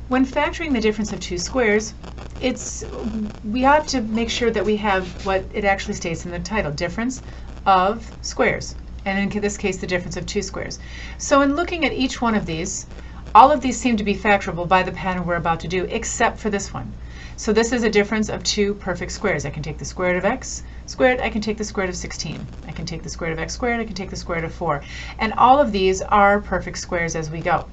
When factoring the difference of two squares, we have to make sure that we have what it actually states in the title, difference of squares, and in this case the difference of two squares. So in looking at each one of these, all of these seem to be factorable by the pattern we're about to do, except for this one. So this is a difference of two perfect squares. I can take the square root of x squared, I can take the square root of 16. I can take the square root of x squared, I can take the square root of 4. And all of these are perfect squares as we go.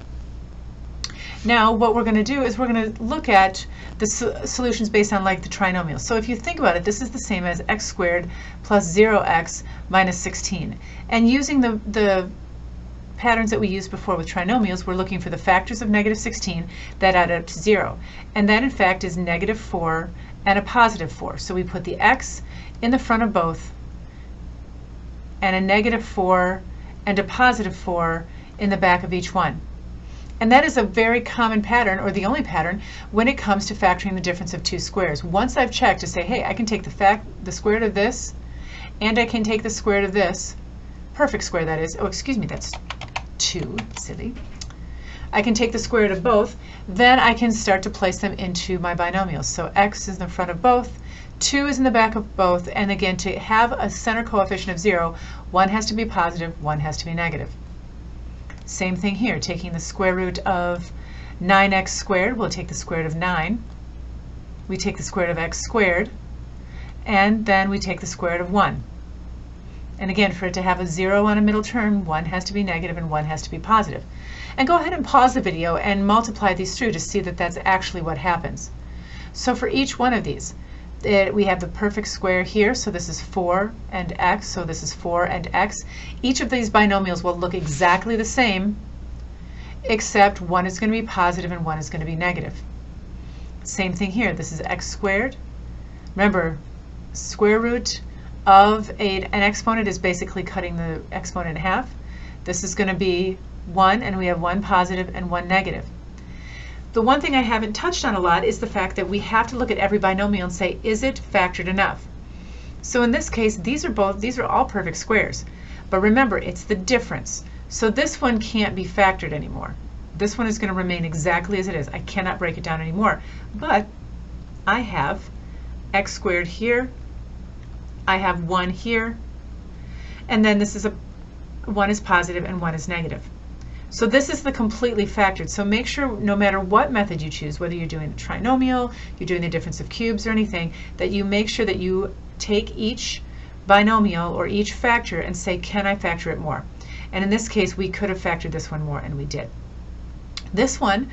Now what we're going to do is we're going to look at the solutions based on like the trinomials. So if you think about it, this is the same as x squared plus 0x minus 16. And using the patterns that we used before with trinomials, we're looking for the factors of negative 16 that add up to 0. And that in fact is negative 4 and a positive 4. So we put the x in the front of both and a negative 4 and a positive 4 in the back of each one. And that is a very common pattern, or the only pattern, when it comes to factoring the difference of two squares. Once I've checked to say, hey, I can take the square root of this, and I can take the square root of this, perfect square that is, oh excuse me, that's 2, silly. I can take the square root of both, then I can start to place them into my binomials. So x is in the front of both, 2 is in the back of both, and again, to have a center coefficient of 0, one has to be positive, one has to be negative. Same thing here, taking the square root of 9x squared, we'll take the square root of 9. We take the square root of x squared, and then we take the square root of 1. And again, for it to have a 0 on a middle term, one has to be negative and one has to be positive. And go ahead and pause the video and multiply these through to see that that's actually what happens. So for each one of these, we have the perfect square here, so this is 4 and x, so this is 4 and x. Each of these binomials will look exactly the same, except one is going to be positive and one is going to be negative. Same thing here, this is x squared. Remember, square root of an exponent is basically cutting the exponent in half. This is going to be 1, and we have one positive and one negative. The one thing I haven't touched on a lot is the fact that we have to look at every binomial and say, is it factored enough? So in this case, these are all perfect squares. But remember, it's the difference. So this one can't be factored anymore. This one is going to remain exactly as it is. I cannot break it down anymore. But I have x squared here. I have 1 here. And then this is 1 is positive and 1 is negative. So this is the completely factored. So make sure no matter what method you choose, whether you're doing a trinomial, you're doing the difference of cubes or anything, that you make sure that you take each binomial or each factor and say, can I factor it more? And in this case, we could have factored this one more, and we did. This one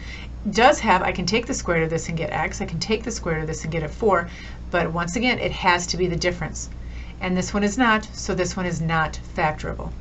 does have, I can take the square root of this and get x, I can take the square root of this and get a 4, but once again, it has to be the difference. And this one is not, so this one is not factorable.